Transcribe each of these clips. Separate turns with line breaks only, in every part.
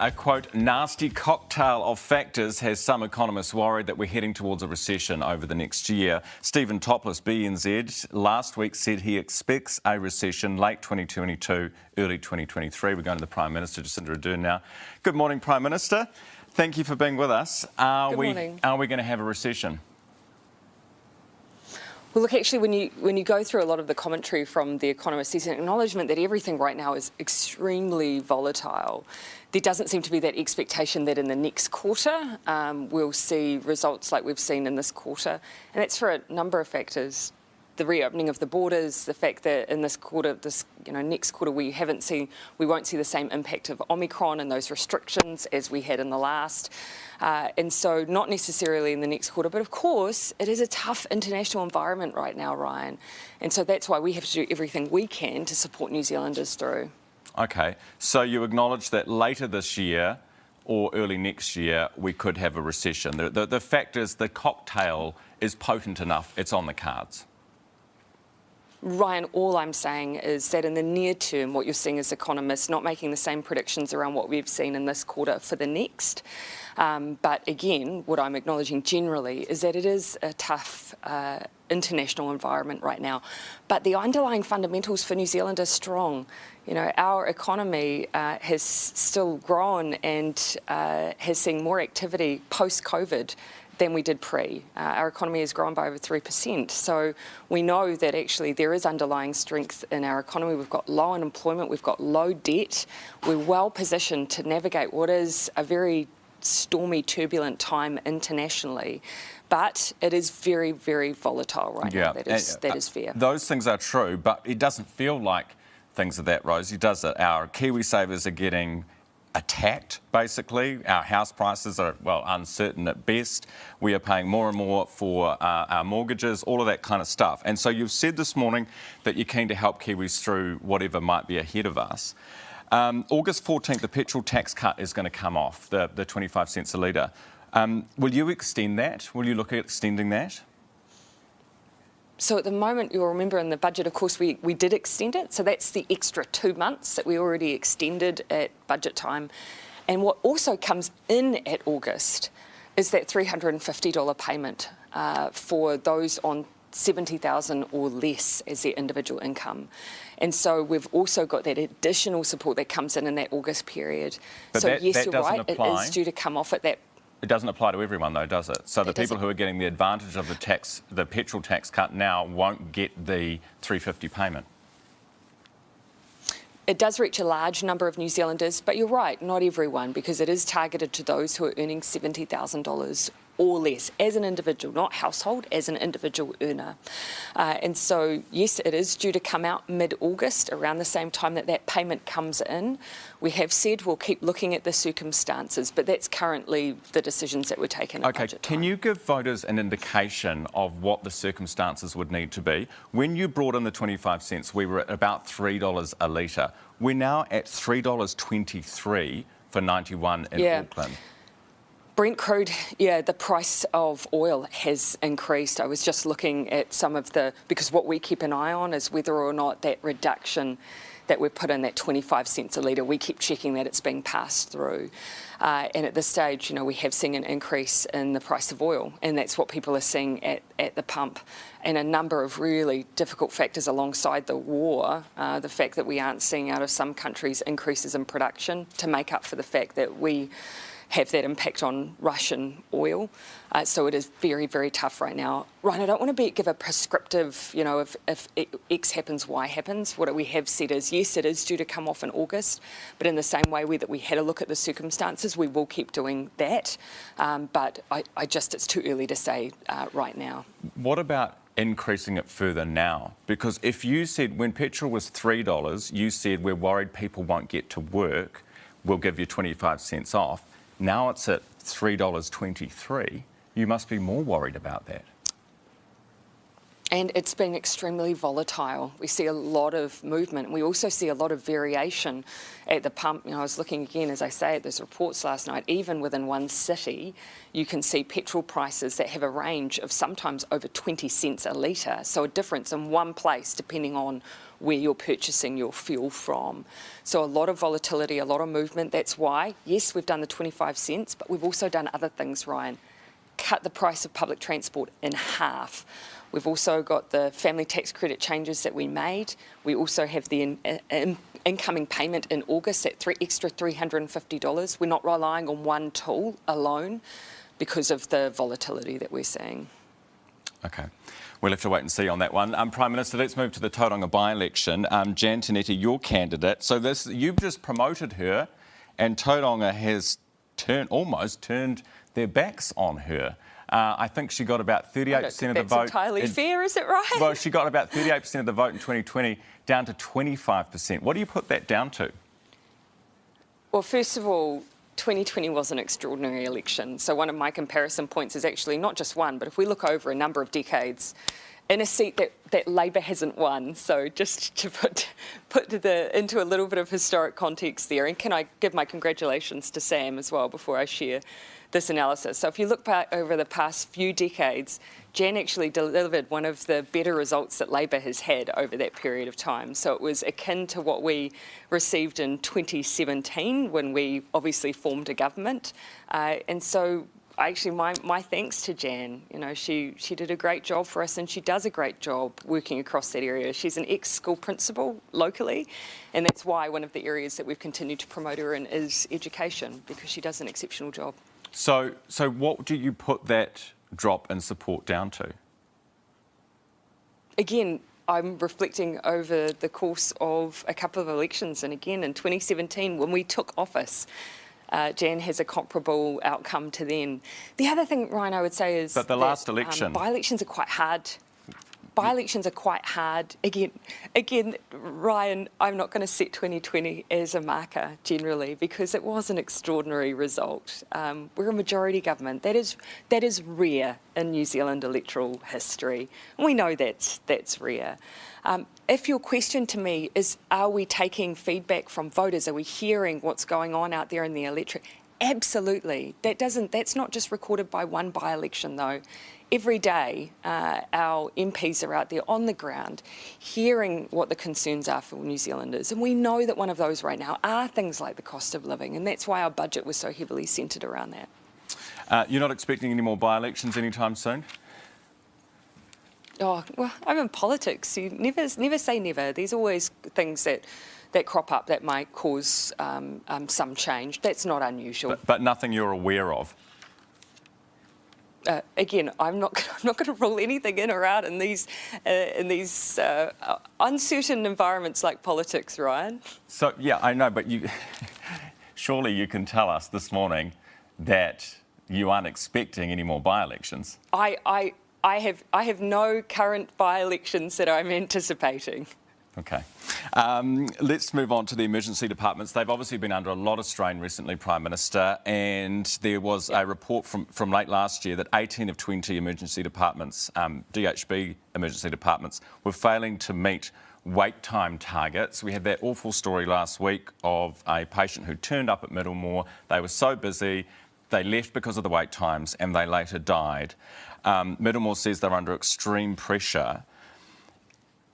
A, quote, nasty cocktail of factors has some economists worried that we're heading towards a recession over the next year. Stephen Topless, BNZ, last week said he expects a recession late 2022, early 2023. We're going to the Prime Minister, Jacinda Ardern, now. Good morning, Prime Minister. Thank you for being with us.
Good morning.
Are we going to have a recession?
Well, look, actually, when you go through a lot of the commentary from the economists, there's an acknowledgement that everything right now is extremely volatile. There doesn't seem to be that expectation that in the next quarter we'll see results like we've seen in this quarter, and that's for a number of factors. The reopening of the borders, the fact that in this quarter, next quarter, we won't see the same impact of Omicron and those restrictions as we had in the last. And so not necessarily in the next quarter, but of course, it is a tough international environment right now, Ryan. And so that's why we have to do everything we can to support New Zealanders through.
OK, so you acknowledge that later this year or early next year, we could have a recession. The fact is the cocktail is potent enough, it's on the cards.
Ryan, all I'm saying is that in the near term, what you're seeing is economists not making the same predictions around what we've seen in this quarter for the next. But again, what I'm acknowledging generally is that it is a tough international environment right now. But the underlying fundamentals for New Zealand are strong. You know, our economy has still grown and has seen more activity post-COVID than we did pre. Our economy has grown by over 3%. So we know that actually there is underlying strength in our economy. We've got low unemployment, we've got low debt. We're well positioned to navigate what is a very stormy, turbulent time internationally. But it is very, very volatile right now. That is fair.
Those things are true, but it doesn't feel like things are that rosy, does it? Our Kiwi savers are getting attacked, basically. Our house prices are, well, uncertain at best. We are paying more and more for our mortgages, all of that kind of stuff. And so you've said this morning that you're keen to help Kiwis through whatever might be ahead of us. August 14th, the petrol tax cut is going to come off, the 25 cents a litre. Will you extend that? Will you look at extending that?
So at the moment, you'll remember in the budget, of course, we did extend it. So that's the extra 2 months that we already extended at budget time. And what also comes in at August is that $350 payment for those on $70,000 or less as their individual income. And so we've also got that additional support that comes in that August period.
But
so yes, you're right,
apply.
It is due to come off at that.
It doesn't apply to everyone, though, does it? So the people who are getting the advantage of the petrol tax cut now won't get the $350 payment.
It does reach a large number of New Zealanders, but you're right, not everyone, because it is targeted to those who are earning $70,000 or less as an individual, not household, as an individual earner. And so, yes, it is due to come out mid-August, around the same time that payment comes in. We have said we'll keep looking at the circumstances, but that's currently the decisions that we're taking at budget time.
Can you give voters an indication of what the circumstances would need to be? When you brought in the 25 cents, we were at about $3 a litre. We're now at $3.23 for 91 in Auckland.
Brent crude, the price of oil has increased. I was just looking at some of because what we keep an eye on is whether or not that reduction that we put in, that 25 cents a litre, we keep checking that it's being passed through. And at this stage, we have seen an increase in the price of oil, and that's what people are seeing at the pump. And a number of really difficult factors alongside the war, the fact that we aren't seeing out of some countries increases in production to make up for the fact that we have that impact on Russian oil. So it is very, very tough right now. Ryan, I don't want to give a prescriptive, if X happens, Y happens. What we have said is, yes, it is due to come off in August, but in the same way that we had a look at the circumstances, we will keep doing that. But it's too early to say right now.
What about increasing it further now? Because if you said when petrol was $3, you said we're worried people won't get to work, we'll give you 25 cents off. Now it's at $3.23. You must be more worried about that.
And it's been extremely volatile. We see a lot of movement. We also see a lot of variation at the pump. I was looking again, as I say, at those reports last night. Even within one city, you can see petrol prices that have a range of sometimes over 20 cents a litre. So a difference in one place depending on where you're purchasing your fuel from. So a lot of volatility, a lot of movement. That's why, yes, we've done the 25 cents, but we've also done other things, Ryan. Cut the price of public transport in half. We've also got the family tax credit changes that we made. We also have the incoming payment in August, that extra $350. We're not relying on one tool alone because of the volatility that we're seeing.
Okay. We'll have to wait and see on that one. Prime Minister, let's move to the Tauranga by-election. Jan Tinetti, your candidate. So you've just promoted her, and Tauranga has almost turned their backs on her. I think she got about 38% of the vote.
That's entirely fair, is it right?
Well, she got about 38% of the vote in 2020, down to 25%. What do you put that down to?
Well, first of all, 2020 was an extraordinary election. So one of my comparison points is actually not just one, but if we look over a number of decades, in a seat that Labour hasn't won. So just to put into a little bit of historic context there, and can I give my congratulations to Sam as well before I share this analysis. So if you look back over the past few decades, Jan actually delivered one of the better results that Labour has had over that period of time. So it was akin to what we received in 2017 when we obviously formed a government. And so actually my thanks to Jan. She did a great job for us, and she does a great job working across that area. She's an ex-school principal locally, and that's why one of the areas that we've continued to promote her in is education, because she does an exceptional job.
So what do you put that drop in support down to?
Again, I'm reflecting over the course of a couple of elections, and again in 2017 when we took office, Jan has a comparable outcome to then. The other thing, Ryan, I would say is
but the last election,
by-elections are quite hard. By-elections are quite hard. Again, Ryan, I'm not going to set 2020 as a marker generally because it was an extraordinary result. We're a majority government. That is rare in New Zealand electoral history. And we know that's rare. If your question to me is, are we taking feedback from voters? Are we hearing what's going on out there in the electorate? Absolutely. That's not just recorded by one by-election though. Every day, our MPs are out there on the ground hearing what the concerns are for New Zealanders. And we know that one of those right now are things like the cost of living. And that's why our budget was so heavily centred around that. You're
not expecting any more by-elections anytime soon?
Oh, well, I'm in politics. You never say never. There's always things that crop up that might cause some change. That's not unusual.
But nothing you're aware of?
Again, I'm not going to rule anything in or out in these uncertain environments like politics, Ryan.
So yeah, I know, but surely you can tell us this morning that you aren't expecting any more by-elections.
I have no current by-elections that I'm anticipating.
Okay. Let's move on to the emergency departments. They've obviously been under a lot of strain recently, Prime Minister, and there was a report from late last year that 18 of 20 emergency departments, DHB emergency departments, were failing to meet wait time targets. We had that awful story last week of a patient who turned up at Middlemore. They were so busy, they left because of the wait times, and they later died. Middlemore says they're under extreme pressure.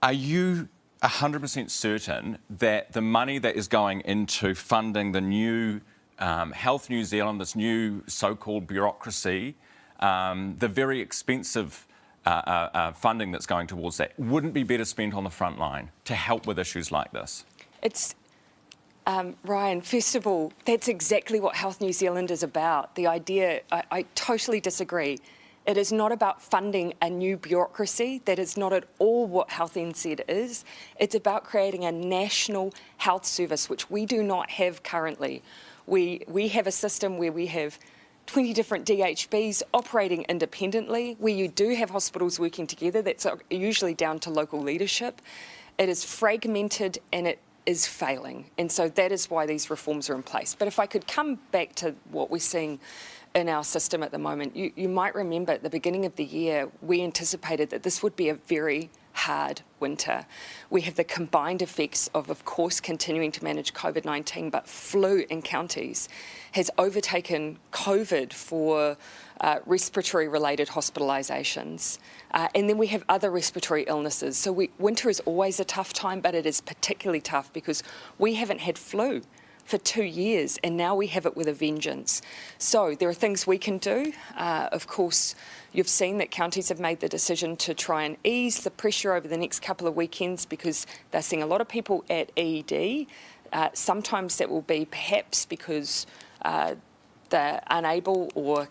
Are you 100% certain that the money that is going into funding the new Health New Zealand, this new so-called bureaucracy, the very expensive funding that's going towards that, wouldn't be better spent on the front line to help with issues like this?
It's Ryan, first of all, that's exactly what Health New Zealand is about. The idea, I totally disagree. It is not about funding a new bureaucracy. That is not at all what Health NZ is. It's about creating a national health service, which we do not have currently. We have a system where we have 20 different DHBs operating independently, where you do have hospitals working together. That's usually down to local leadership. It is fragmented, and is failing. And so that is why these reforms are in place. But if I could come back to what we're seeing in our system at the moment, you might remember at the beginning of the year, we anticipated that this would be a very hard winter. We have the combined effects of course, continuing to manage COVID-19, but flu in counties has overtaken COVID for respiratory-related hospitalisations. And then we have other respiratory illnesses. So winter is always a tough time, but it is particularly tough because we haven't had flu for 2 years, and now we have it with a vengeance. So there are things we can do. Of course, you've seen that counties have made the decision to try and ease the pressure over the next couple of weekends because they're seeing a lot of people at ED. Sometimes that will be perhaps because they're unable or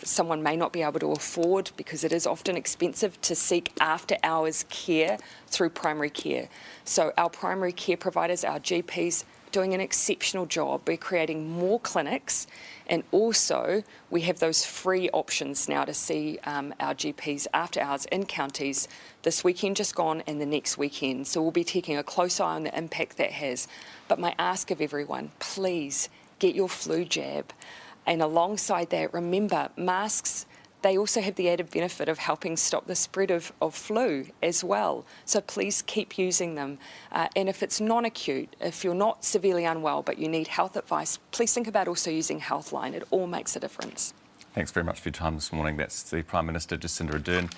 someone may not be able to afford, because it is often expensive to seek after-hours care through primary care. So our primary care providers, our GPs, doing an exceptional job. We're creating more clinics, and also we have those free options now to see our GPs after hours in counties this weekend just gone and the next weekend. So we'll be taking a close eye on the impact that has. But my ask of everyone, please get your flu jab. And alongside that, remember, masks, they also have the added benefit of helping stop the spread of flu as well. So please keep using them. And if it's non-acute, if you're not severely unwell but you need health advice, please think about also using Healthline. It all makes a difference.
Thanks very much for your time this morning. That's the Prime Minister, Jacinda Ardern.